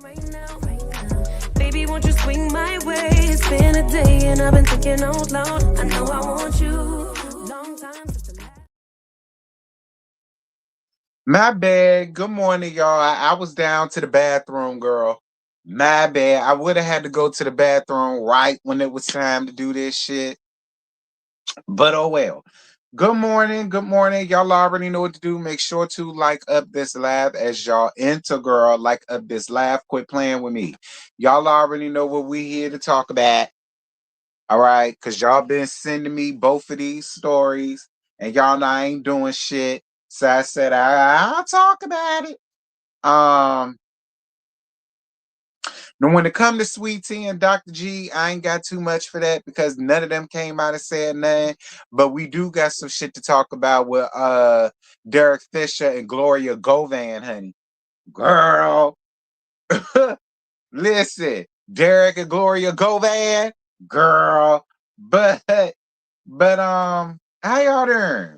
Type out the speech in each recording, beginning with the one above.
Right now. Baby, won't you swing my way? It's been a day and I've been thinking out loud. I know I want you. Long time since the last. My bad. Good morning, y'all. I was down to the bathroom, girl. My bad. I would have had to go to the bathroom right when it was time to do this shit. But oh well. Good morning. Good morning. Y'all already know what to do. Make sure to like up this live as y'all enter, girl. Like up this live. Quit playing with me. Y'all already know what we here to talk about. All right. Because y'all been sending me both of these stories. And y'all know I ain't doing shit. So I said I'll talk about it. Now when it come to Sweet Tea and Dr. G, I ain't got too much for that because none of them came out and said nothing. But we do got some shit to talk about with Derek Fisher and Gloria Govan, honey. Girl. Listen, Derek and Gloria Govan, girl. But how y'all doing?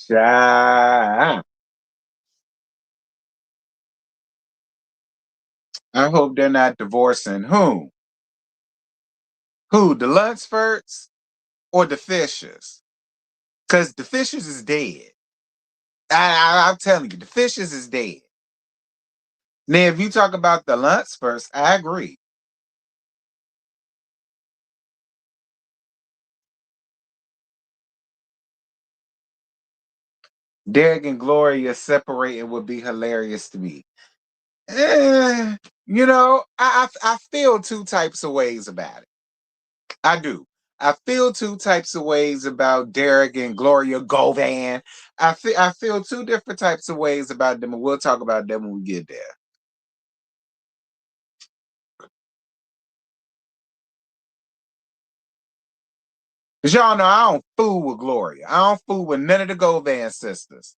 Child. I hope they're not divorcing who? Who? The Lunsfords or the Fishers? Because the Fishers is dead. I'm telling you, the Fishers is dead. Now, if you talk about the Lunsfords, I agree. Derek and Gloria separating would be hilarious to me. You know, I feel two types of ways about it. I do. I feel two types of ways about Derek and Gloria Govan. I feel two different types of ways about them, and we'll talk about them when we get there. Cause y'all know I don't fool with Gloria. I don't fool with none of the Govan sisters.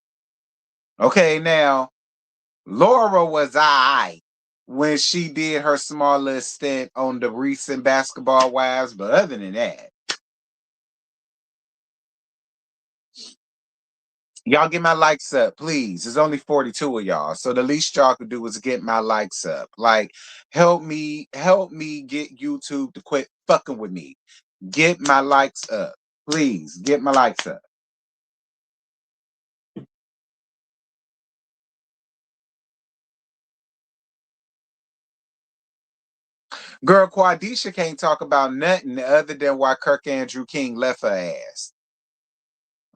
Okay, now Laura was I when she did her smallest stint on the recent Basketball Wives, but other than that, y'all get my likes up, please. There's only 42 of y'all, so the least y'all could do is get my likes up. Like, help me get YouTube to quit fucking with me. Get my likes up, please. Get my likes up. Girl, Quadisha can't talk about nothing other than why Kirk Andrew King left her ass.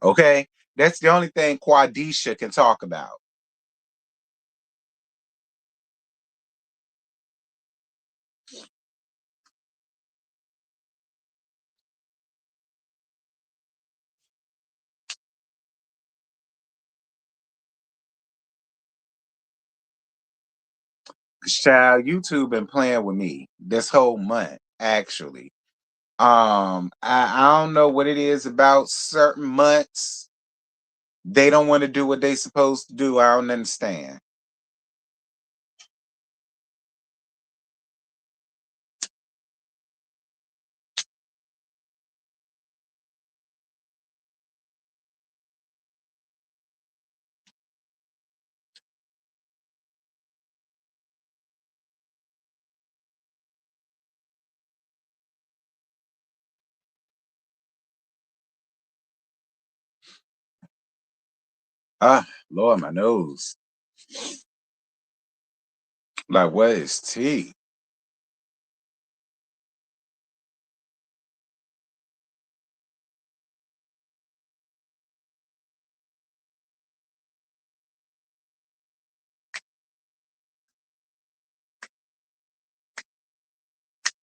Okay? That's the only thing Quadisha can talk about. Child, YouTube been playing with me this whole month, actually. I don't know what it is about certain months. They don't want to do what they supposed to do. I don't understand. Ah, Lord, my nose. Like, what is tea?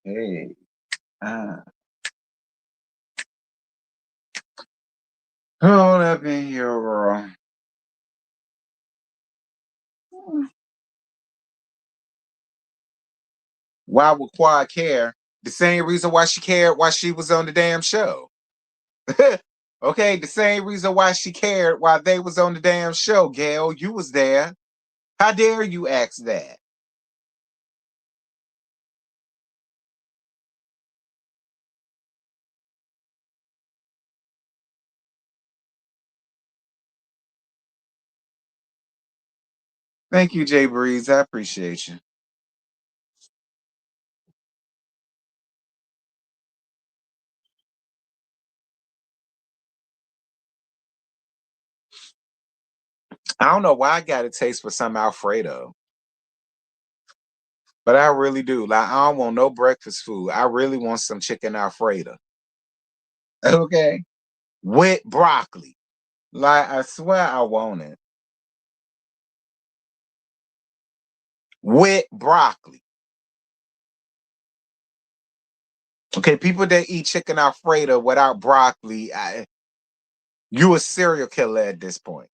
Hey. Hold up in here, girl. Why would Quad care? The same reason why she cared why she was on the damn show. Okay, the same reason why she cared while they was on the damn show, Gail. You was there. How dare you ask that? Thank you, Jay Breeze. I appreciate you. I don't know why I got a taste for some Alfredo, but I really do. Like, I don't want no breakfast food. I really want some chicken Alfredo. Okay. With broccoli. Like, I swear I want it. With broccoli. Okay, people that eat chicken Alfredo without broccoli, you a serial killer at this point.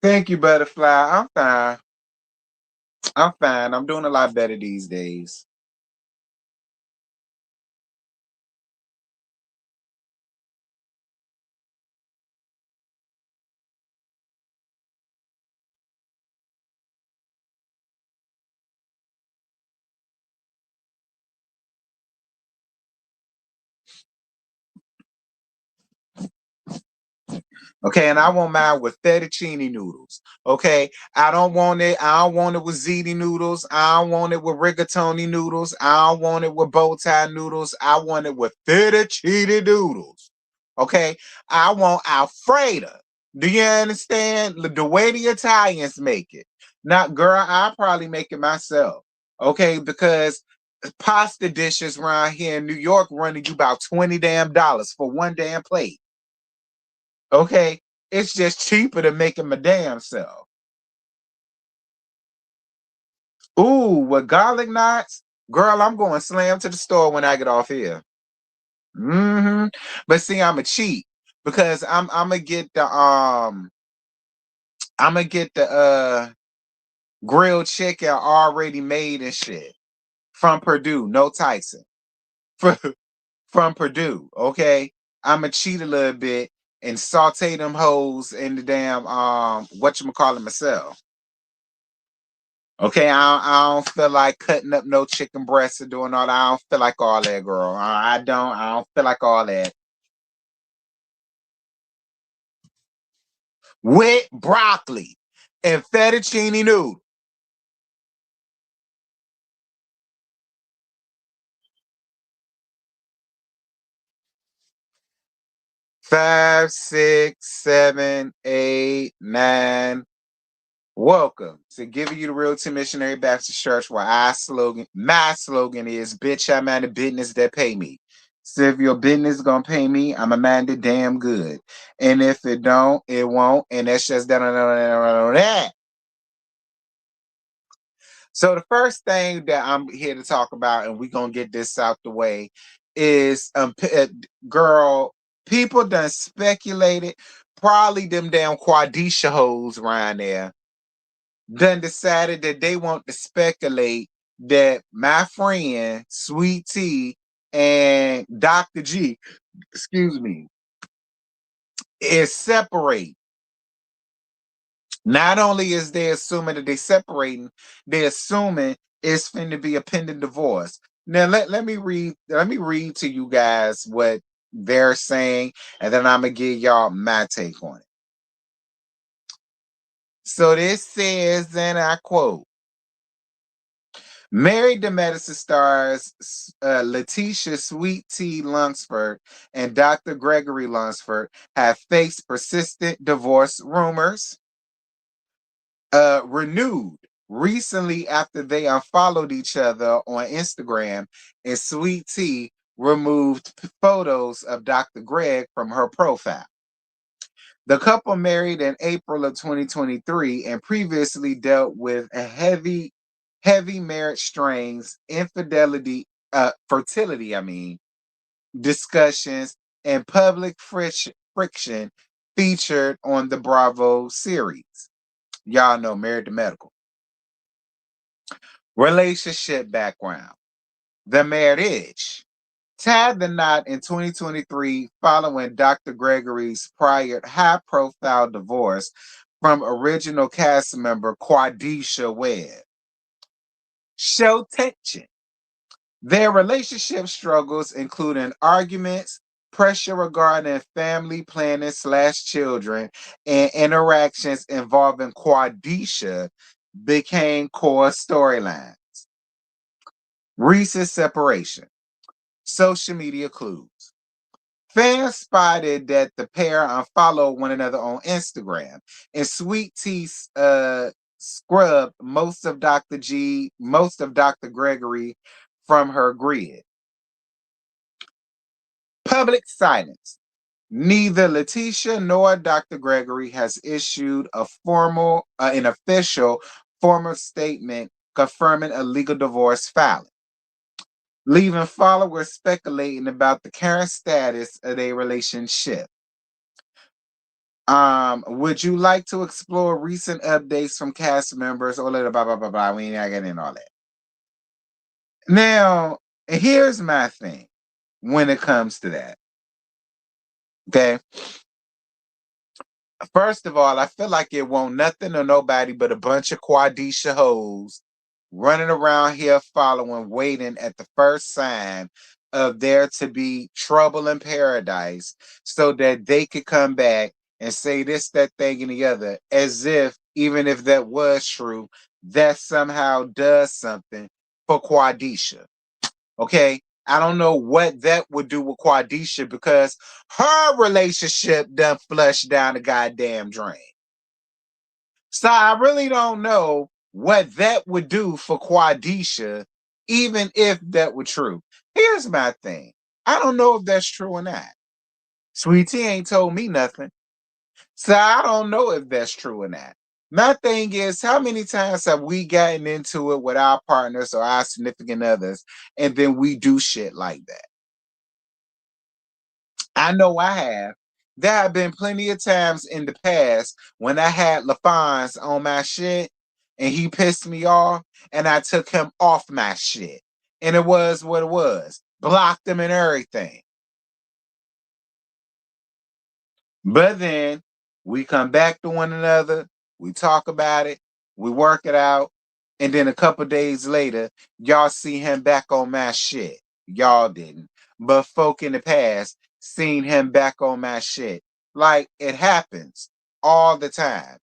Thank you, Butterfly. I'm fine. I'm fine. I'm doing a lot better these days. Okay, and I want mine with fettuccine noodles. Okay, I don't want it. I don't want it with ziti noodles. I don't want it with rigatoni noodles. I don't want it with bow tie noodles. I want it with fettuccine noodles. Okay, I want Alfredo. Do you understand the way the Italians make it? Not, girl, I probably make it myself. Okay, because pasta dishes around here in New York running you about 20 damn dollars for one damn plate. Okay, it's just cheaper to make it my damn self. Ooh, with garlic knots, girl, I'm going slam to the store when I get off here. Hmm. But see, I'm a cheat because I'm gonna get the grilled chicken already made and shit from Purdue, no Tyson. From from Purdue, okay? I'ma cheat a little bit and saute them hoes in the damn whatchamacallit myself. Okay, I don't feel like cutting up no chicken breasts or doing all that. I don't feel like all that, girl. I don't. I don't feel like all that. With broccoli and fettuccine noodle. 5, 6, 7, 8, 9. Welcome to Giving You the Realty Missionary Baptist Church, where my slogan is, bitch, I'm at a business that pay me. So if your business gonna pay me, I'm a man that damn good. And if it don't, it won't. And that's just that. So the first thing that I'm here to talk about, and we're gonna get this out the way, is girl, people done speculated, probably them damn Quadisha hoes around there done decided that they want to speculate that my friend Sweet Tea and Dr. G, excuse me, is separate. Not only is they assuming that they separating, they assuming it's finna be a pending divorce. Now let me read to you guys what they're saying, and then I'm gonna give y'all my take on it. So this says, and I quote, Married to Medicine stars Letitia Sweet Tea Lunsford and Dr. Gregory Lunsford have faced persistent divorce rumors, renewed recently after they unfollowed each other on Instagram, and Sweet Tea removed photos of Dr. Greg from her profile. The couple married in April of 2023 and previously dealt with a heavy marriage strains, infidelity, fertility, discussions, and public friction featured on the Bravo series. Y'all know Married to Medical. Relationship background. The marriage tied the knot in 2023 following Dr. Gregory's prior high-profile divorce from original cast member Quadisha Webb. Show tension. Their relationship struggles, including arguments, pressure regarding family planning / children, and interactions involving Quadisha, became core storylines. Recent separation. Social media clues. Fans spotted that the pair unfollowed one another on Instagram, and Sweet Tea scrubbed most of Dr. Gregory from her grid. Public silence. Neither Letitia nor Dr. Gregory has issued an official formal statement confirming a legal divorce filing, leaving followers speculating about the current status of their relationship. Would you like to explore recent updates from cast members or blah blah blah blah blah? We ain't gotta get into all that. Now, here's my thing when it comes to that. Okay. First of all, I feel like it won't nothing or nobody but a bunch of Quadisha hoes running around here following, waiting at the first sign of there to be trouble in paradise so that they could come back and say this, that thing, and the other, as if, even if that was true, that somehow does something for Quadisha. Okay? I don't know what that would do with Quadisha because her relationship done flushed down the goddamn drain. So I really don't know what that would do for Quadisha, even if that were true. Here's my thing. I don't know if that's true or not. Sweet Tea ain't told me nothing. So I don't know if that's true or not. My thing is, how many times have we gotten into it with our partners or our significant others, and then we do shit like that? I know I have. There have been plenty of times in the past when I had LaFonz on my shit and he pissed me off and I took him off my shit. And it was what it was. Blocked him and everything. But then we come back to one another, we talk about it, we work it out, and then a couple days later, y'all see him back on my shit. Y'all didn't. But folk in the past seen him back on my shit. Like it happens all the time.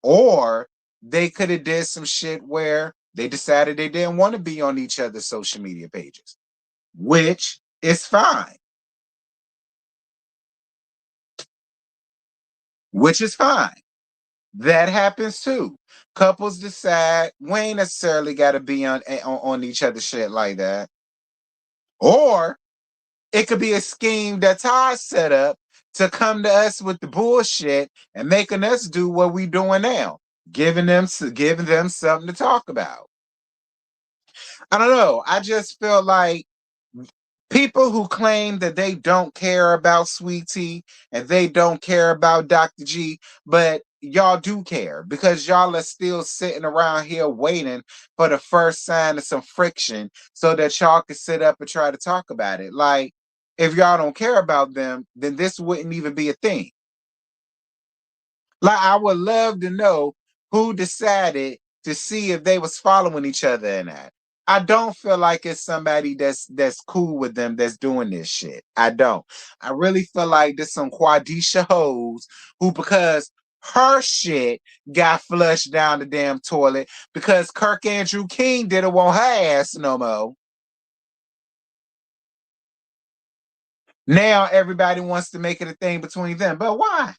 Or they could have did some shit where they decided they didn't want to be on each other's social media pages, which is fine. Which is fine. That happens too. Couples decide we ain't necessarily got to be on each other's shit like that. Or it could be a scheme that Todd set up to come to us with the bullshit and making us do what we doing now, giving them something to talk about. I don't know. I just feel like people who claim that they don't care about Sweet Tea and they don't care about Dr. G, but y'all do care because y'all are still sitting around here waiting for the first sign of some friction so that y'all can sit up and try to talk about it. Like, if y'all don't care about them, then this wouldn't even be a thing. Like, I would love to know who decided to see if they was following each other or not. I don't feel like it's somebody that's cool with them that's doing this shit. I don't. I really feel like there's some Quadisha hoes who, because her shit got flushed down the damn toilet because Kirk Andrew King didn't want her ass no more. Now everybody wants to make it a thing between them. But why?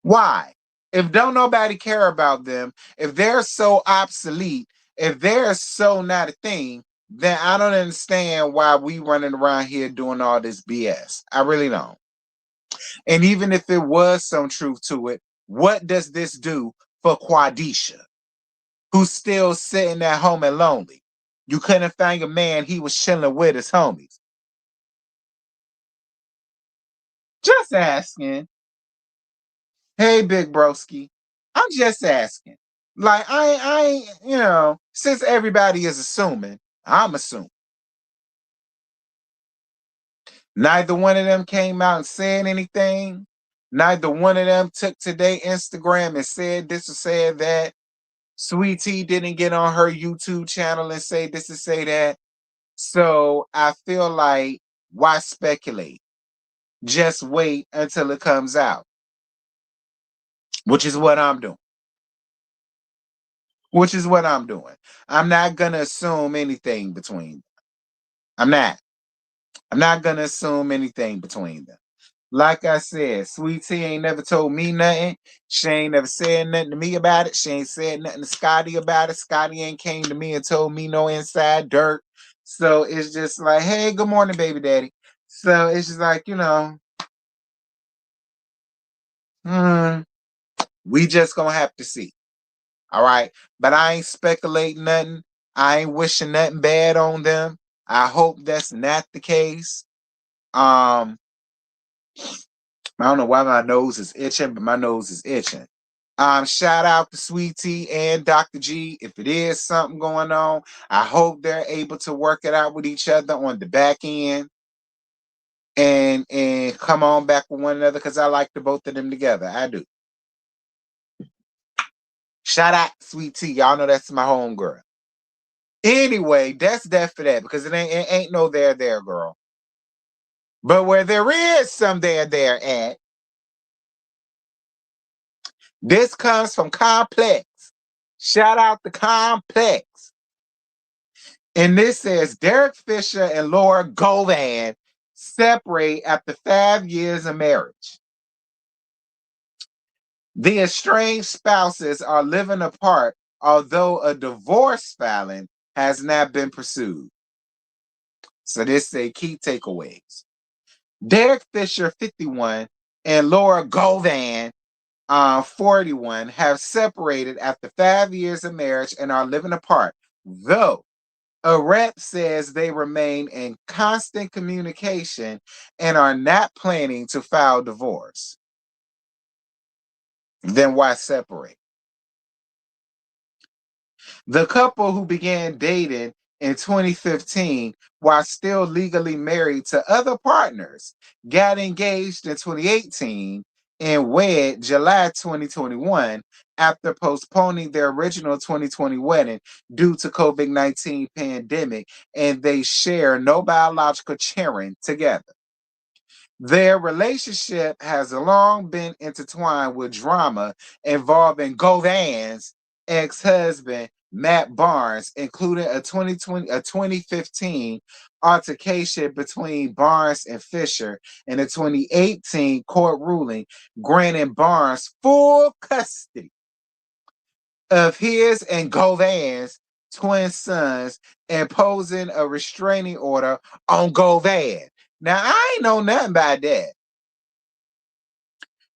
Why? If don't nobody care about them, if they're so obsolete, if they're so not a thing, then I don't understand why we running around here doing all this BS. I really don't. And even if it was some truth to it, what does this do for Quadisha, who's still sitting at home and lonely? You couldn't find a man he was chilling with his homies. Just asking. Hey, big broski. I'm just asking. Like, since everybody is assuming, I'm assuming. Neither one of them came out and said anything. Neither one of them took to their Instagram and said this or said that. Sweet Tea didn't get on her YouTube channel and say this or say that. So I feel like, why speculate? Just wait until it comes out, which is what I'm doing. I'm not going to assume anything between them. I'm not going to assume anything between them. Like I said, Sweet Tea ain't never told me nothing. She ain't never said nothing to me about it. She ain't said nothing to Scotty about it. Scotty ain't came to me and told me no inside dirt. So it's just like, hey, good morning, baby daddy. So it's just like, we just gonna have to see. All right. But I ain't speculating nothing. I ain't wishing nothing bad on them. I hope that's not the case. I don't know why my nose is itching, but my nose is itching. Shout out to Sweet Tea and Dr. G. If it is something going on, I hope they're able to work it out with each other on the back end and come on back with one another, because I like the both of them together. I do. Shout out Sweet Tea. Y'all know that's my homegirl. Anyway, that's that for that, because it ain't no there, girl. But where there is some there at, this comes from Complex. Shout out to Complex. And this says Derek Fisher and Gloria Govan separate after 5 years of marriage. The estranged spouses are living apart, although a divorce filing has not been pursued. So this say key takeaways. Derek Fisher, 51, and Gloria Govan, 41, have separated after 5 years of marriage and are living apart, though a rep says they remain in constant communication and are not planning to file divorce. Then why separate? The couple, who began dating in 2015 while still legally married to other partners, got engaged in 2018 and wed July 2021 after postponing their original 2020 wedding due to COVID-19 pandemic, and they share no biological children together. Their relationship has long been intertwined with drama involving Govan's ex-husband, Matt Barnes, including a 2015 altercation between Barnes and Fisher, and a 2018 court ruling granting Barnes full custody of his and Govan's twin sons, imposing a restraining order on Govan. Now, I ain't know nothing about that.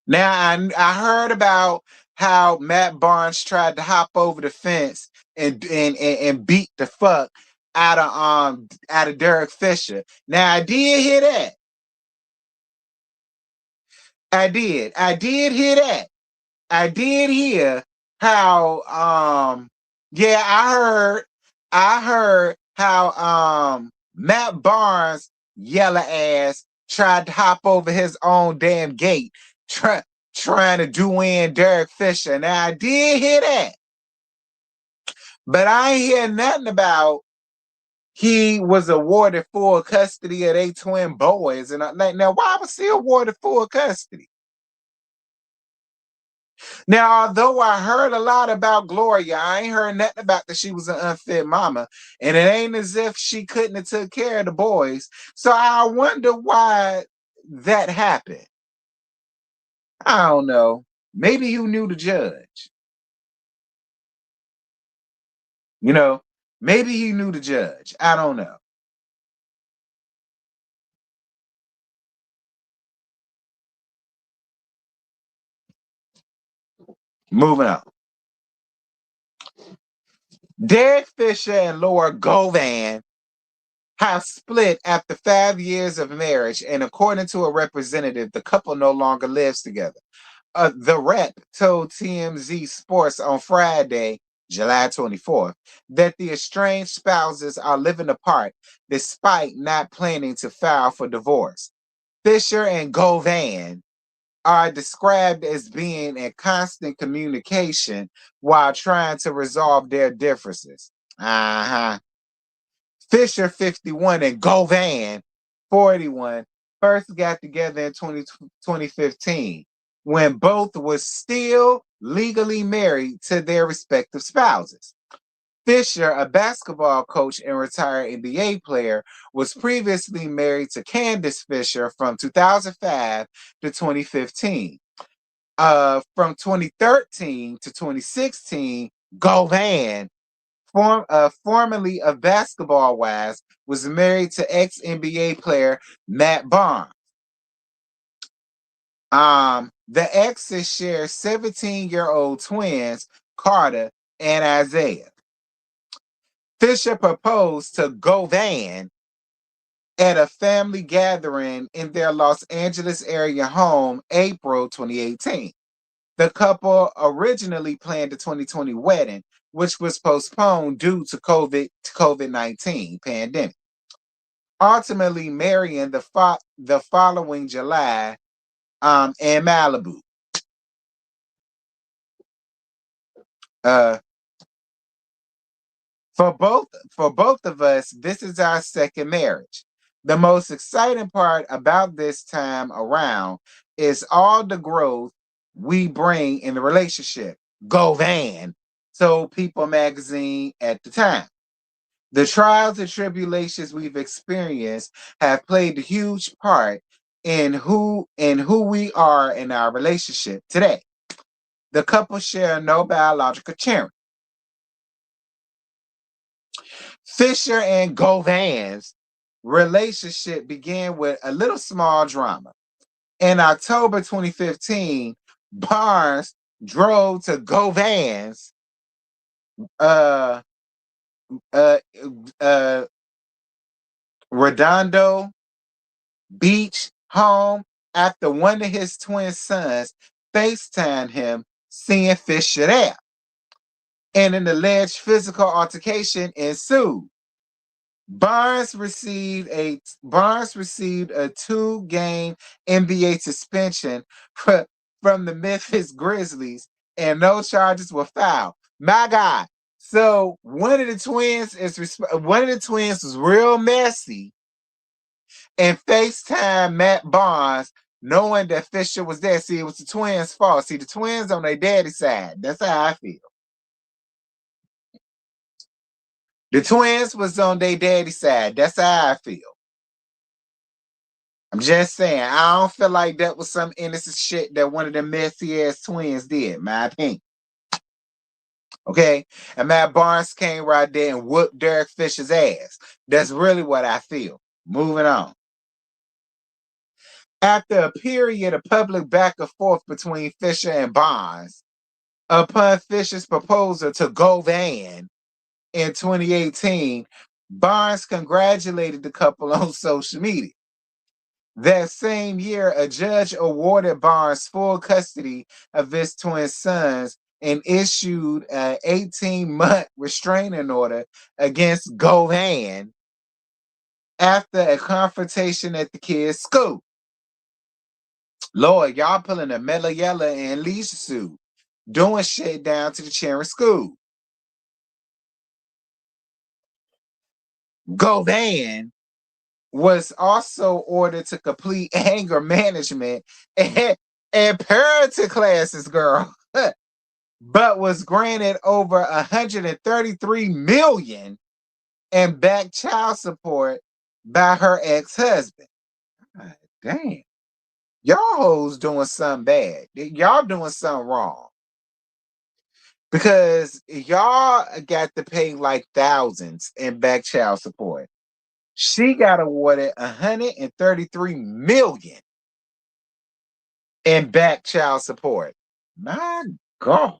Now, I heard about how Matt Barnes tried to hop over the fence and beat the fuck out of Derek Fisher. Now, I did hear that. I did hear that. I did hear how yeah, I heard how Matt Barnes yellow ass tried to hop over his own damn gate trying to do in Derek Fisher. Now I did hear that. But I ain't hear nothing about he was awarded full custody of their twin boys. And now why was he awarded full custody? Now, although I heard a lot about Gloria, I ain't heard nothing about that she was an unfit mama. And it ain't as if she couldn't have took care of the boys. So I wonder why that happened. I don't know. Maybe you knew the judge. You know, maybe he knew the judge. I don't know. Moving on. Derek Fisher and Laura Govan have split after 5 years of marriage, and according to a representative, the couple no longer lives together. The rep told TMZ Sports on Friday, July 24th, that the estranged spouses are living apart despite not planning to file for divorce. Fisher and Govan are described as being in constant communication while trying to resolve their differences. Uh-huh. Fisher, 51, and Govan, 41, first got together in 2015 when both were still legally married to their respective spouses. Fisher, a basketball coach and retired NBA player, was previously married to Candace Fisher from 2005 to 2015. From 2013 to 2016, Govan, formerly of Basketball Wives, was married to ex-NBA player Matt Barnes. The exes share 17-year-old twins, Carter and Isaiah. Fisher proposed to Govan at a family gathering in their Los Angeles area home, April 2018. The couple originally planned a 2020 wedding, which was postponed due to COVID-19 pandemic. Ultimately marrying the following July in Malibu. Uh, for both of us, this is our second marriage. The most exciting part about this time around is all the growth we bring in the relationship. Govan told People magazine at the time. The trials and tribulations we've experienced have played a huge part in who we are in our relationship today. The couple share no biological children. Fisher and Govan's relationship began with a little small drama. In October 2015, Barnes drove to Govan's uh, uh, uh, Redondo Beach home after one of his twin sons FaceTimed him seeing Fisher there. And an alleged physical altercation ensued. Barnes received a 2-game NBA suspension from the Memphis Grizzlies, and no charges were filed. My God! So one of the twins was real messy and FaceTime Matt Barnes, knowing that Fisher was there. See, it was the twins' fault. See, the twins on their daddy's side. That's how I feel. The twins was on their daddy's side. That's how I feel. I'm just saying, I don't feel like that was some innocent shit that one of them messy ass twins did, my opinion. Okay? And Matt Barnes came right there and whooped Derek Fisher's ass. That's really what I feel. Moving on. After a period of public back and forth between Fisher and Barnes, upon Fisher's proposal to Govan in 2018, Barnes congratulated the couple on social media. That same year, a judge awarded Barnes full custody of his twin sons and issued an 18-month restraining order against Govan after a confrontation at the kids' school. Lord, y'all pulling a Mela Yella and Lisa suit, doing shit down to the Cherry school. Govan was also ordered to complete anger management and parenting classes, girl, but was granted over $133 million in back child support by her ex-husband. God damn. Y'all hoes doing something bad. Y'all doing something wrong. because y'all got to pay like thousands in back child support. She got awarded 133 million in back child support. My God,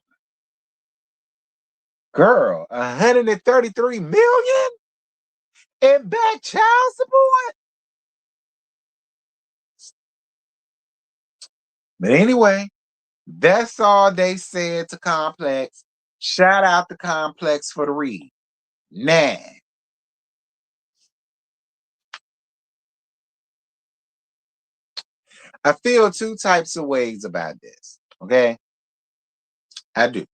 girl, 133 million in back child support. But anyway, that's all they said to Complex. Shout out to Complex for the read. Nah. I feel two types of ways about this. Okay. I do.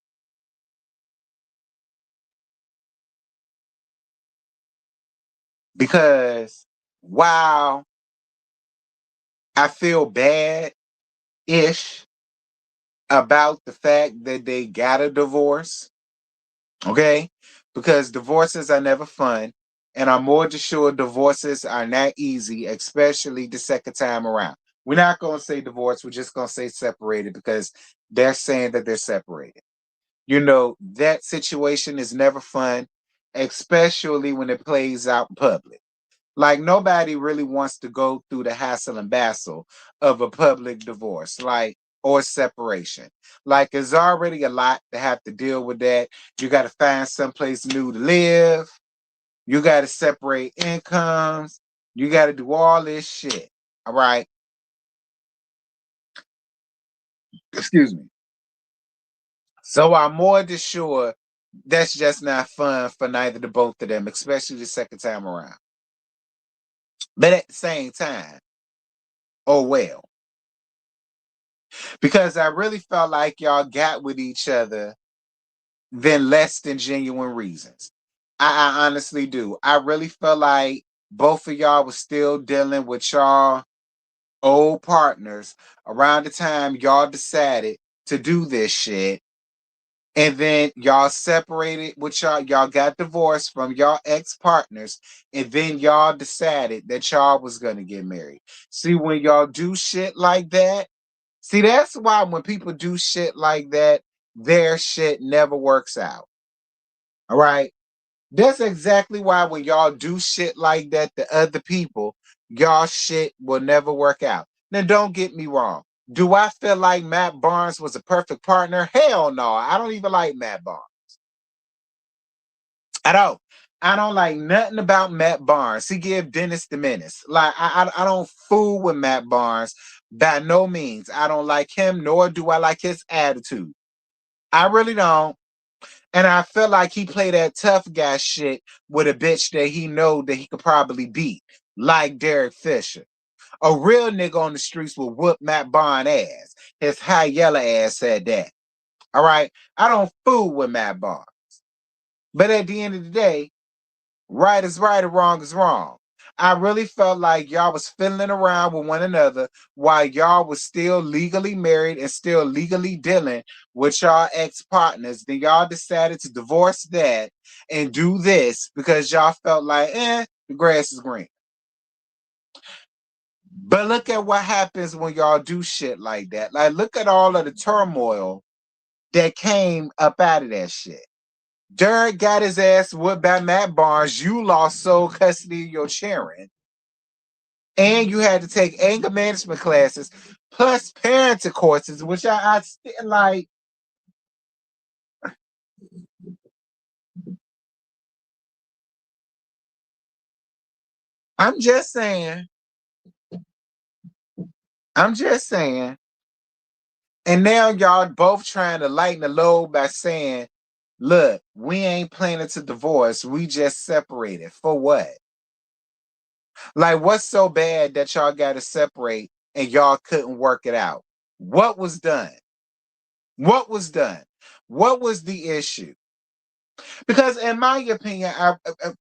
Because while I feel bad ish about the fact that they got a divorce, okay? Because divorces are never fun. And I'm more than sure divorces are not easy, especially the second time around. We're not going to say divorce. We're just going to say separated because they're saying that they're separated. You know, that situation is never fun, especially when it plays out in public. Like nobody really wants to go through the hassle and bustle of a public divorce, like or separation. Like it's already a lot to have to deal with that. You got to find someplace new to live. You got to separate incomes. You got to do all this shit. All right. Excuse me. So I'm more than sure that's just not fun for neither the both of them, especially the second time around. But at the same time, oh well. Because I really felt like y'all got with each other than less than genuine reasons. I honestly do. I really felt like both of y'all was still dealing with y'all old partners around the time y'all decided to do this shit. And then y'all separated with y'all got divorced from y'all ex-partners, and then y'all decided that y'all was gonna get married. See, when y'all do shit like that, see, that's why when people do shit like that, their shit never works out. All right. That's exactly why when y'all do shit like that to other people, y'all shit will never work out. Now, don't get me wrong. Do I feel like Matt Barnes was a perfect partner? Hell no. I don't even like Matt Barnes. I don't. I don't like nothing about Matt Barnes. He give Dennis the Menace. Like I don't fool with Matt Barnes by no means. I don't like him, nor do I like his attitude. I really don't. And I feel like he played that tough guy shit with a bitch that he know that he could probably beat, like Derek Fisher. A real nigga on the streets will whoop Matt Barnes ass. His high yellow ass said that. All right. I don't fool with Matt Barnes. But at the end of the day, right is right and wrong is wrong. I really felt like y'all was fiddling around with one another while y'all was still legally married and still legally dealing with y'all ex-partners. Then y'all decided to divorce that and do this because y'all felt like, the grass is green. But look at what happens when y'all do shit like that. Like, look at all of the turmoil that came up out of that shit. Derek got his ass whipped by Matt Barnes. You lost sole custody of your children. And you had to take anger management classes plus parenting courses, which I still like. I'm just saying. I'm just saying. And now y'all both trying to lighten the load by saying, look, we ain't planning to divorce. We just separated. For what? Like, what's so bad that y'all got to separate and y'all couldn't work it out? What was done? What was done? What was the issue? Because, in my opinion,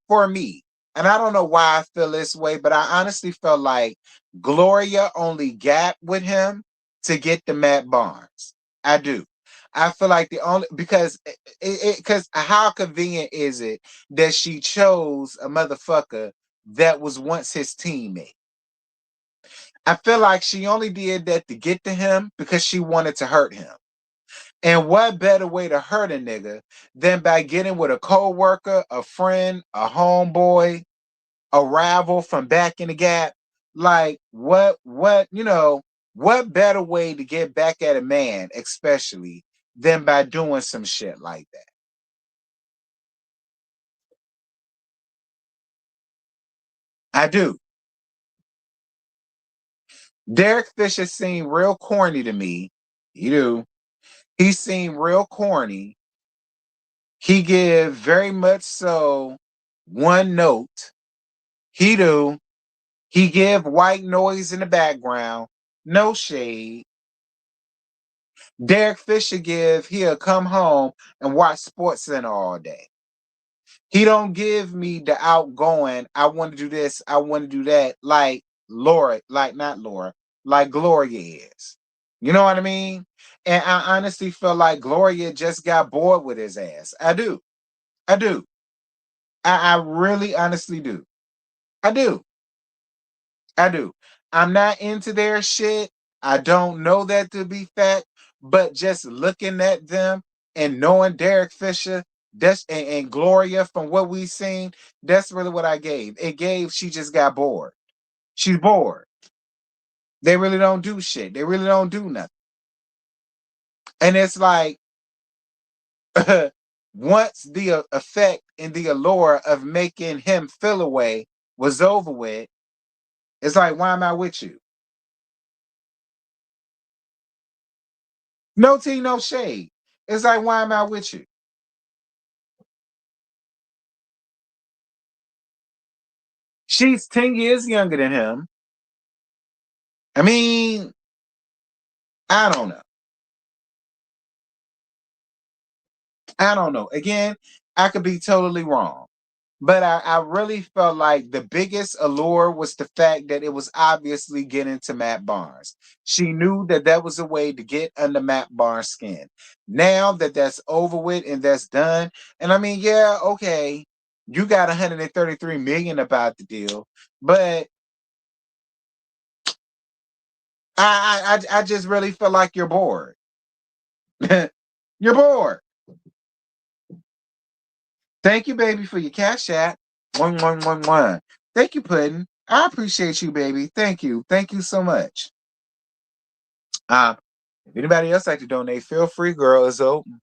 for me, and I don't know why I feel this way, but I honestly felt like Gloria only got with him to get the Matt Barnes. I do. I feel like the only because how convenient is it that she chose a motherfucker that was once his teammate? I feel like she only did that to get to him because she wanted to hurt him. And what better way to hurt a nigga than by getting with a co-worker, a friend, a homeboy, a rival from back in the gap? Like what better way to get back at a man, especially, than by doing some shit like that? I do. Derek Fisher seemed real corny to me. You do. He seemed real corny. He give very much so one note. He do. He give white noise in the background. No shade. Derek Fisher give, he'll come home and watch Sports Center all day. He don't give me the outgoing, I want to do this, I want to do that, like Laura, like not Laura, like Gloria is. You know what I mean? And I honestly feel like Gloria just got bored with his ass. I do. I do. I really honestly do. I do. I do. I'm not into their shit. I don't know that to be fact, but just looking at them and knowing Derek Fisher, and Gloria from what we've seen, that's really what I gave. It gave she just got bored. She's bored. They really don't do shit. They really don't do nothing. And it's like once the effect and the allure of making him feel away was over with, it's like, why am I with you? No tea, no shade. It's like, why am I with you? She's 10 years younger than him. I mean, I don't know. I don't know. Again, I could be totally wrong. But I really felt like the biggest allure was the fact that it was obviously getting to Matt Barnes. She knew that that was a way to get under Matt Barnes' skin. Now that that's over with and that's done, and I mean, yeah, okay, you got 133 million about the deal, but I just really feel like you're bored. You're bored. Thank you, baby, for your cash app. 1111. Thank you, Puddin'. I appreciate you, baby. Thank you. Thank you so much. Uh, if anybody else like to donate, feel free, girl. It's open.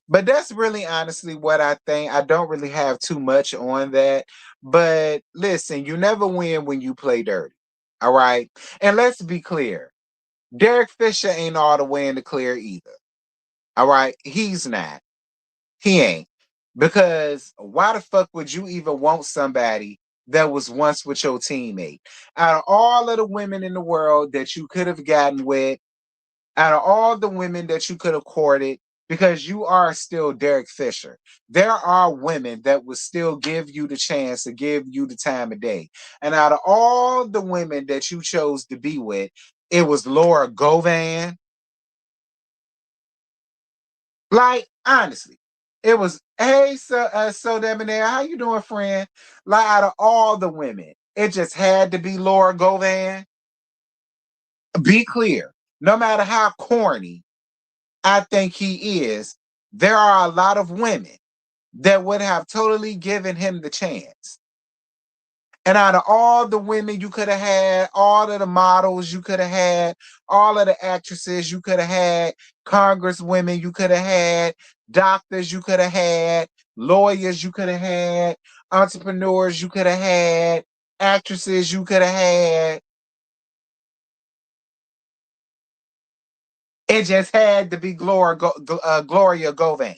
But that's really honestly what I think. I don't really have too much on that. But listen, you never win when you play dirty. All right. And let's be clear. Derek Fisher ain't all the way in the clear either. All right. He's not. He ain't. Because why the fuck would you even want somebody that was once with your teammate? Out of all of the women in the world that you could have gotten with, out of all the women that you could have courted, because you are still Derek Fisher, there are women that would still give you the chance to give you the time of day. And out of all the women that you chose to be with, it was Laura Govan. Like, honestly, it was, hey, so Debonair, how you doing, friend? Like, out of all the women, it just had to be Laura Govan. Be clear, no matter how corny I think he is, there are a lot of women that would have totally given him the chance. And out of all the women you could have had, all of the models you could have had, all of the actresses you could have had, congresswomen you could have had, doctors you could have had, lawyers you could have had, entrepreneurs you could have had, actresses you could have had. It just had to be Gloria Govan.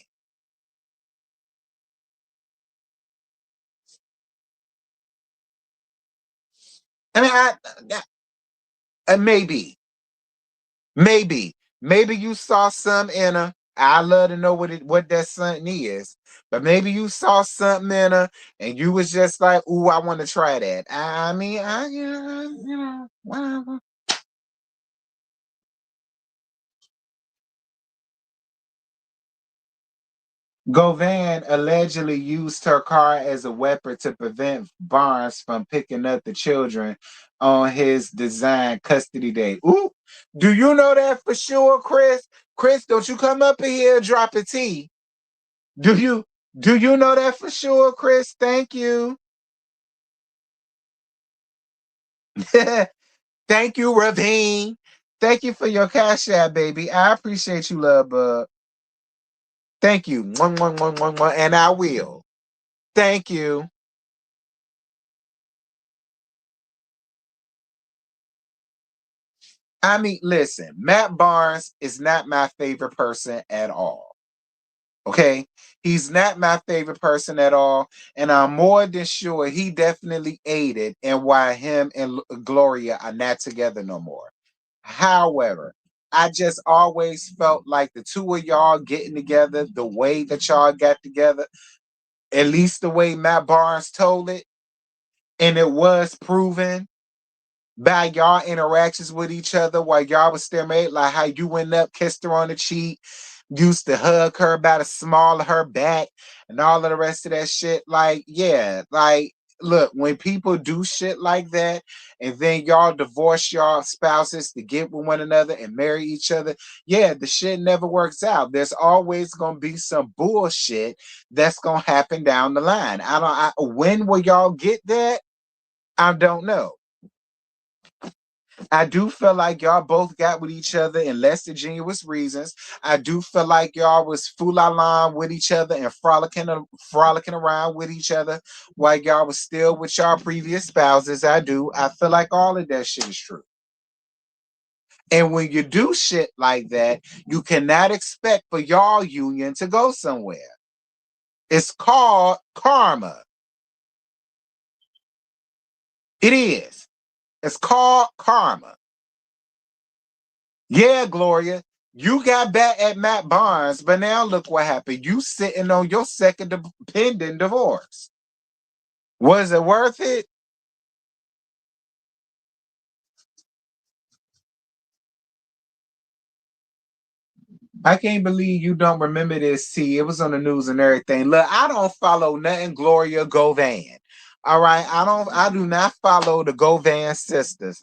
I mean, maybe. Maybe, maybe you saw some in her. I love to know what that something is. But maybe you saw something in her, and you was just like, "Ooh, I want to try that." I mean, whatever. Govan allegedly used her car as a weapon to prevent Barnes from picking up the children on his design custody day. Ooh, do you know that for sure, Chris? Chris, don't you come up in here and drop a T. Do you know that for sure, Chris? Thank you. Thank you, Ravine. Thank you for your cash app, baby. I appreciate you, love bug. Thank you. Mwah, mwah, mwah, mwah, mwah, and I will. Thank you. I mean, listen, Matt Barnes is not my favorite person at all. Okay? He's not my favorite person at all. And I'm more than sure he definitely aided in why him and Gloria are not together no more. However, I just always felt like the two of y'all getting together, the way that y'all got together, at least the way Matt Barnes told it, and it was proven by y'all interactions with each other while y'all was still married, like how you went up, kissed her on the cheek, used to hug her by the small of her back, and all of the rest of that shit. Like, yeah, like, look, when people do shit like that, and then y'all divorce y'all spouses to get with one another and marry each other, yeah, the shit never works out. There's always gonna be some bullshit that's gonna happen down the line. When will y'all get that? I don't know. I do feel like y'all both got with each other in less than genuine reasons. I do feel like y'all was fool-la-la with each other and frolicking around with each other while y'all was still with y'all previous spouses. I do. I feel like all of that shit is true. And when you do shit like that, you cannot expect for y'all union to go somewhere. It's called karma. It is. It's called karma. Yeah, Gloria, you got back at Matt Barnes, but now look what happened. You sitting on your second pending divorce. Was it worth it? I can't believe you don't remember this. See, it was on the news and everything. Look, I don't follow nothing Gloria Govan. All right, I do not follow the Govan sisters.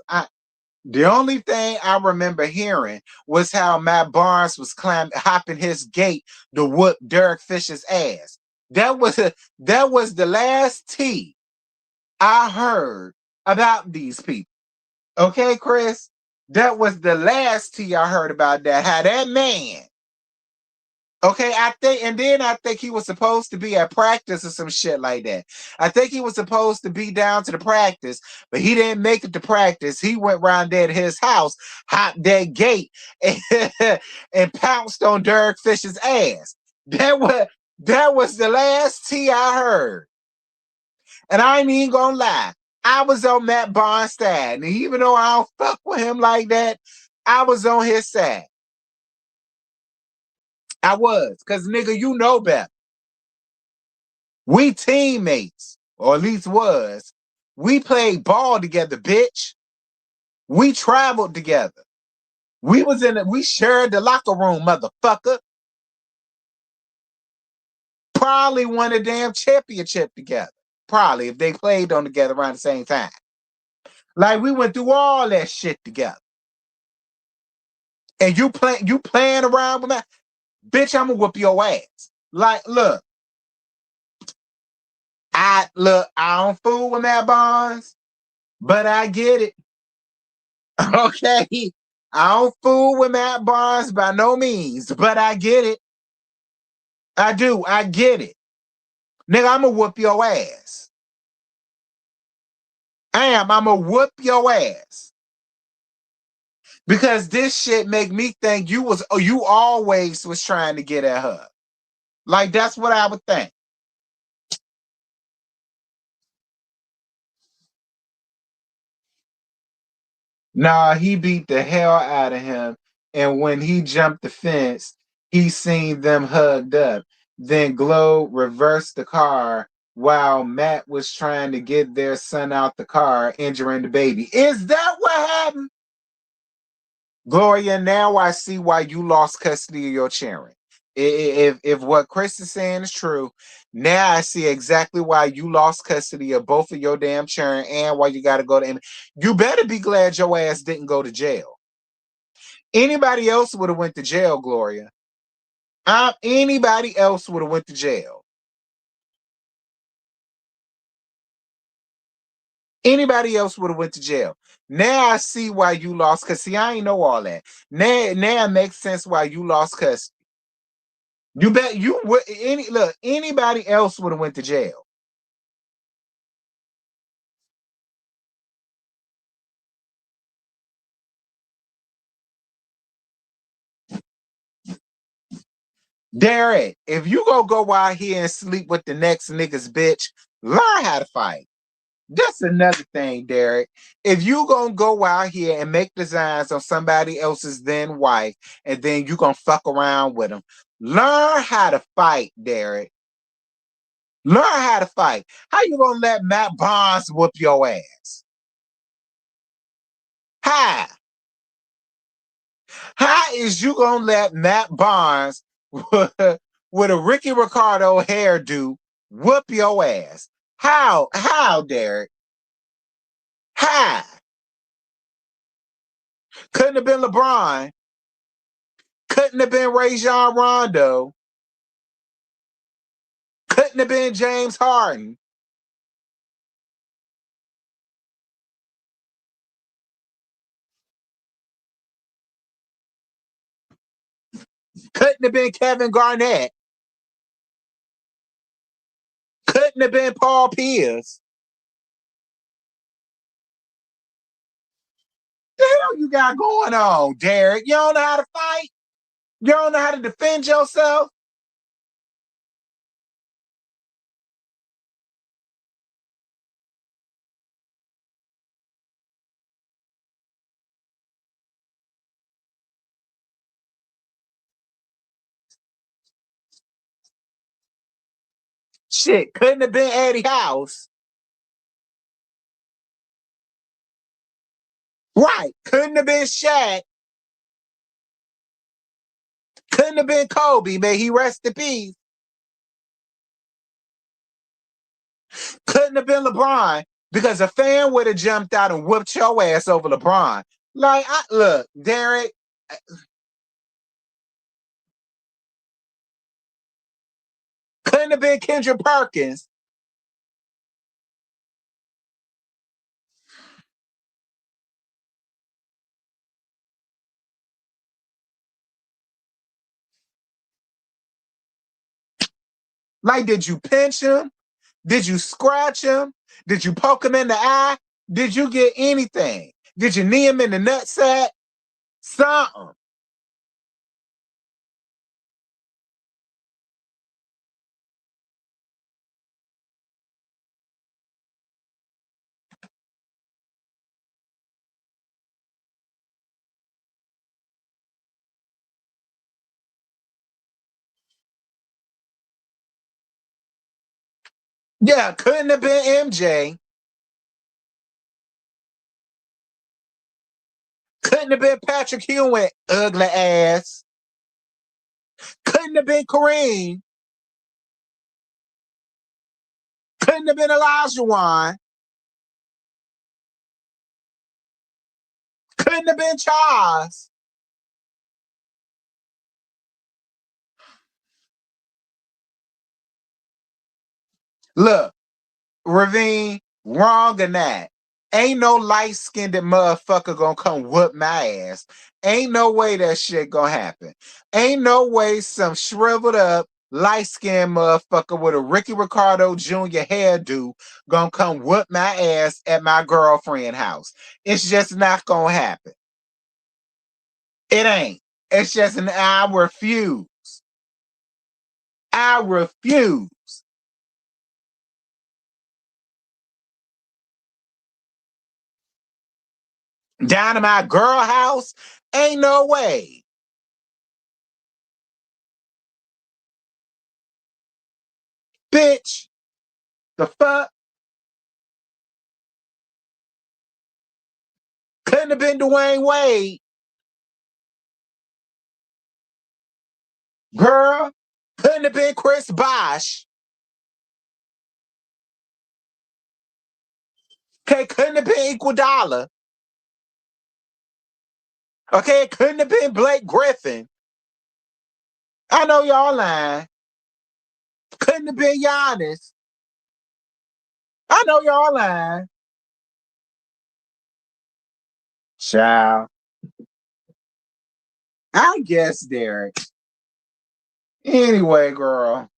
The only thing I remember hearing was how Matt Barnes was hopping his gate to whoop Derek Fisher's ass. That was the last tea I heard about these people. Okay, Chris? That was the last tea I heard about that. How that man. Okay, I think he was supposed to be at practice or some shit like that. I think he was supposed to be down to the practice, but he didn't make it to practice. He went round there to his house, hopped that gate, and pounced on Derek Fisher's ass. That was the last tea I heard. And I ain't even gonna lie. I was on Matt Barnes' side. And even though I don't fuck with him like that, I was on his side. I was. Because, nigga, you know better. We teammates, or at least was. We played ball together, bitch. We traveled together. We shared the locker room, motherfucker. Probably won a damn championship together. Probably if they played on together around the same time. Like we went through all that shit together. And you playing around with that, bitch, I'm gonna whoop your ass. Like, I don't fool with Matt Barnes, but I get it. Okay. I don't fool with Matt Barnes by no means, but I get it. I do. I get it. Nigga, I'm gonna whoop your ass. I'm gonna whoop your ass. Because this shit make me think you always was trying to get at her. Like that's what I would think. Nah, he beat the hell out of him. And when he jumped the fence, he seen them hugged up. Then Glow reversed the car while Matt was trying to get their son out the car, injuring the baby. Is that what happened? Gloria, now I see why you lost custody of your children. If what Chris is saying is true, now I see exactly why you lost custody of both of your damn children and why you got to go to. And you better be glad your ass didn't go to jail. Anybody else would have went to jail, Gloria. Anybody else would have went to jail. Anybody else would have went to jail. Now I see why you lost, because see, I ain't know all that. Now it makes sense why you lost custody. You bet you would anybody else would have went to jail. Derek, if you go out here and sleep with the next nigga's bitch, learn how to fight. That's another thing, Derek. If you gonna go out here and make designs on somebody else's then wife, and then you gonna fuck around with them, learn how to fight, Derek. Learn how to fight. How you gonna let Matt Barnes whoop your ass? How? How is you gonna let Matt Barnes with a Ricky Ricardo hairdo whoop your ass? How? How, Derek? How? Couldn't have been LeBron. Couldn't have been Rajon Rondo. Couldn't have been James Harden. Couldn't have been Kevin Garnett. Couldn't have been Paul Pierce. The hell you got going on, Derek? You don't know how to fight? You don't know how to defend yourself? Shit, couldn't have been Eddie House. Right. Couldn't have been Shaq. Couldn't have been Kobe. May he rest in peace. Couldn't have been LeBron, because a fan would have jumped out and whooped your ass over LeBron. Like, look, Derek. Couldn't have been Kendra Perkins. Like, did you pinch him? Did you scratch him? Did you poke him in the eye? Did you get anything? Did you knee him in the nutsack? Something. Yeah, couldn't have been MJ. Couldn't have been Patrick Ewing, ugly ass. Couldn't have been Kareem. Couldn't have been Elijah Wan. Couldn't have been Charles. Look, Ravine, wrong in that. Ain't no light-skinned motherfucker gonna come whoop my ass. Ain't no way that shit gonna happen. Ain't no way some shriveled up, light-skinned motherfucker with a Ricky Ricardo Jr. hairdo gonna come whoop my ass at my girlfriend's house. It's just not gonna happen. It ain't. It's just I refuse. I refuse. Down to my girl house? Ain't no way. Bitch, the fuck? Couldn't have been Dwayne Wade. Girl, couldn't have been Chris Bosh. Okay, couldn't have been Iguodala. Okay, it couldn't have been Blake Griffin. I know y'all lying. Couldn't have been Giannis. I know y'all lying. Child. I guess, Derek. Anyway, girl.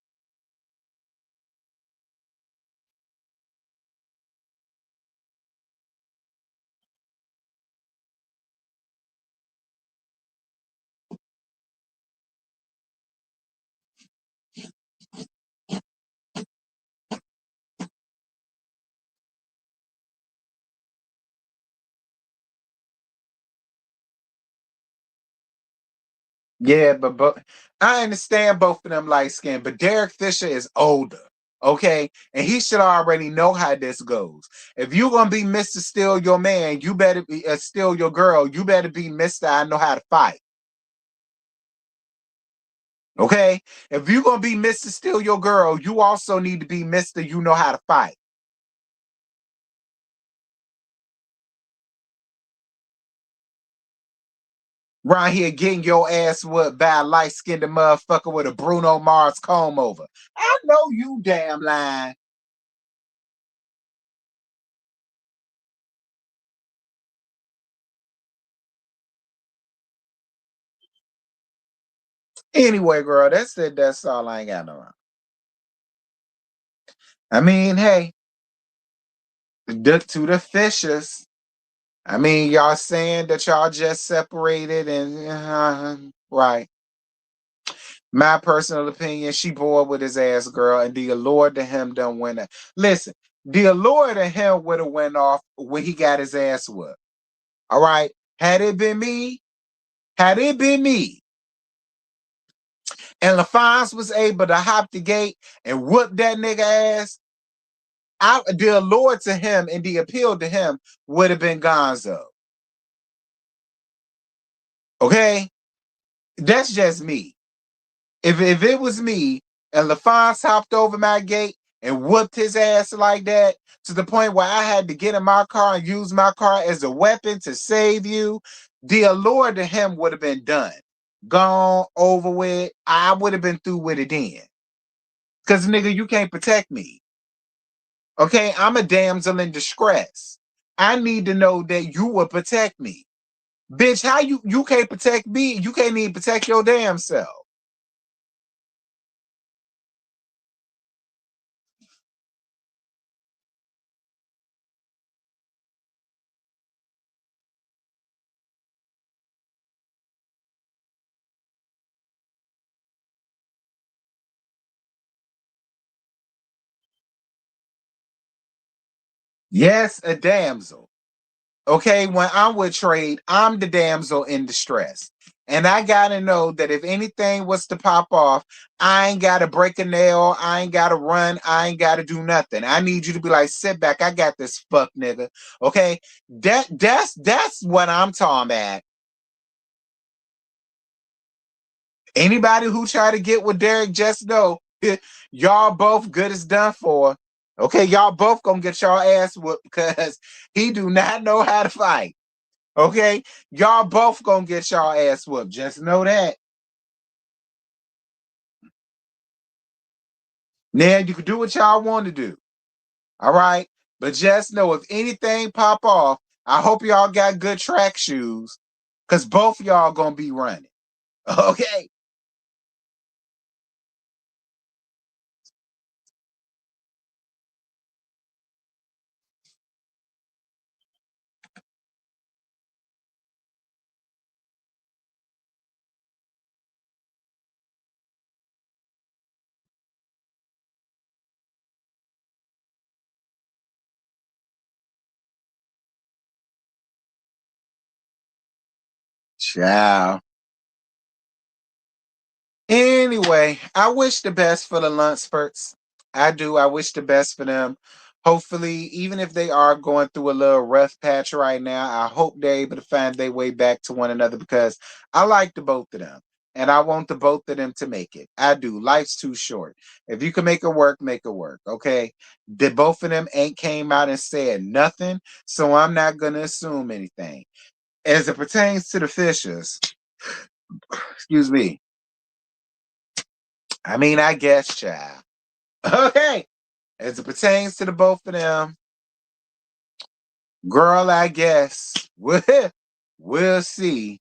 Yeah, but I understand both of them light skin, but Derek Fisher is older, okay, and he should already know how this goes. If you're gonna be Mister Steal Your Man, you better be Steal Your Girl. You better be Mister I Know How to Fight, okay. If you're gonna be Mister Steal Your Girl, you also need to be Mister You Know How to Fight. Right here getting your ass whooped by a light skinned motherfucker with a Bruno Mars comb over. I know you damn lying. Anyway, girl, that's it. That's all. I ain't got no. I mean, hey, to the Fishers. I mean, y'all saying that y'all just separated and right. My personal opinion, she bored with his ass, girl, and the allure to him done went. Listen, the allure to him would have went off when he got his ass whooped. All right, had it been me, and LaFonce was able to hop the gate and whoop that nigga ass, the allure to him and the appeal to him would have been Gonzo. Okay, that's just me. If it was me and LaFonce hopped over my gate and whooped his ass like that to the point where I had to get in my car and use my car as a weapon to save you, the allure to him would have been done. Gone, over with. I would have been through with it then. Because, nigga, you can't protect me. Okay, I'm a damsel in distress. I need to know that you will protect me. Bitch, how you can't protect me? You can't even protect your damn self. Yes, a damsel. Okay, when I'm with trade, I'm the damsel in distress. And I gotta know that if anything was to pop off, I ain't gotta break a nail, I ain't gotta run, I ain't gotta do nothing. I need you to be like, sit back, I got this fuck nigga. Okay. That's what I'm talking about. Anybody who try to get with Derek, just know y'all both good as done for. Okay, y'all both gonna get y'all ass whooped because he do not know how to fight. Okay, y'all both gonna get y'all ass whooped. Just know that. Now you can do what y'all want to do. All right, but just know if anything pop off, I hope y'all got good track shoes, cause both y'all gonna be running. Okay, ciao. Anyway, I wish the best for the Lunsfords. I do. I wish the best for them. Hopefully, even if they are going through a little rough patch right now, I hope they're able to find their way back to one another because I like the both of them. And I want the both of them to make it. I do. Life's too short. If you can make it work, make it work. Okay. The both of them ain't came out and said nothing. So I'm not gonna assume anything. As it pertains to the Fishers, excuse me. I mean, I guess, child. Okay. As it pertains to the both of them, girl, I guess. We'll see.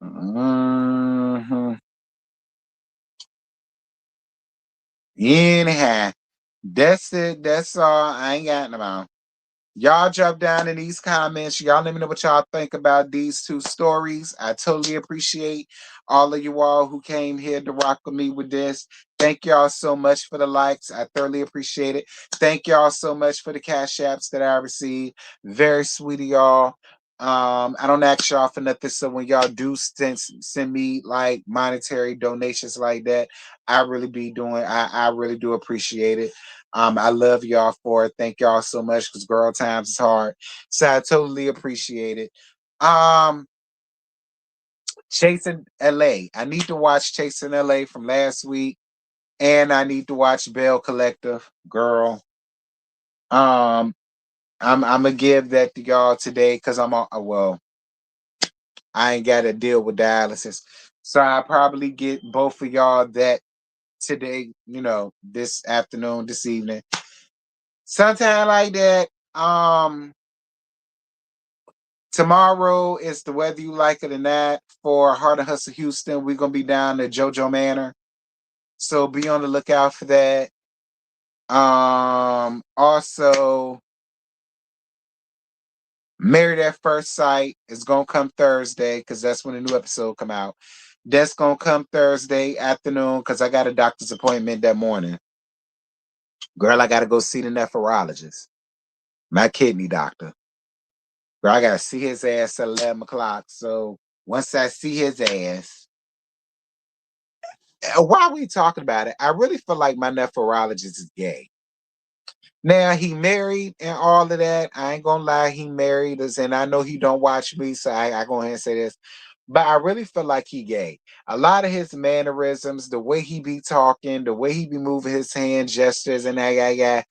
Mm-hmm. Anyhow, that's it. That's all. I ain't got no more. Y'all drop down in these comments. Y'all let me know what y'all think about these two stories. I totally appreciate all of you all who came here to rock with me with this. Thank y'all so much for the likes. I thoroughly appreciate it. Thank y'all so much for the cash apps that I received. Very sweet of y'all. I don't ask y'all for nothing. So when y'all do send me like monetary donations like that, I really be doing. I really do appreciate it. I love y'all for it. Thank y'all so much because girl times is hard. So I totally appreciate it. Chasing LA. I need to watch Chasing LA from last week. And I need to watch Bell Collective. Girl. I'm gonna give that to y'all today because I'm on well, I ain't gotta deal with dialysis. So I probably get both of y'all that today, this afternoon, this evening. Sometime like that. Tomorrow is the Whether You Like It or Not for Heart of Hustle Houston. We're gonna be down at JoJo Manor, so be on the lookout for that. Also, Married at First Sight is gonna come Thursday because that's when the new episode come out. That's gonna come Thursday afternoon because I got a doctor's appointment that morning. Girl, I gotta go see the nephrologist, my kidney doctor. Girl, I gotta see his ass at 11 o'clock. So once I see his ass, while we talking about it, I really feel like my nephrologist is gay. Now he married and all of that. I ain't gonna lie, he married us, and I know he don't watch me, so I go ahead and say this. But I really feel like he gay. A lot of his mannerisms, the way he be talking, the way he be moving his hand gestures and that,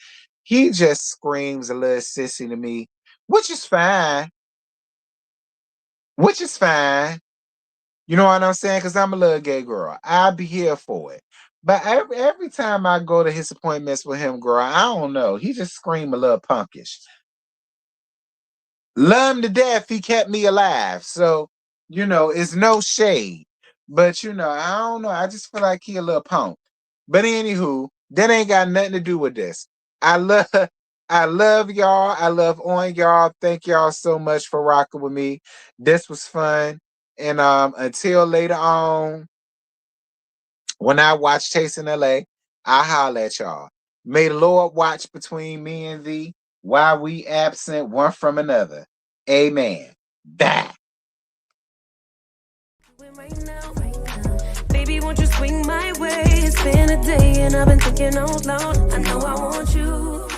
he just screams a little sissy to me, which is fine. Which is fine. You know what I'm saying? Because I'm a little gay girl. I'll be here for it. But every time I go to his appointments with him, girl, I don't know. He just scream a little punkish. Love him to death. He kept me alive. So, it's no shade. But, I don't know. I just feel like he a little punk. But anywho, that ain't got nothing to do with this. I love I love y'all. I love on y'all. Thank y'all so much for rocking with me. This was fun. And until later on, when I watch Chasing LA, I holler at y'all. May the Lord watch between me and thee while we absent one from another. Amen. Bye. Right now, baby, won't you swing my way? It's been a day and I've been thinking out loud. I know I want you.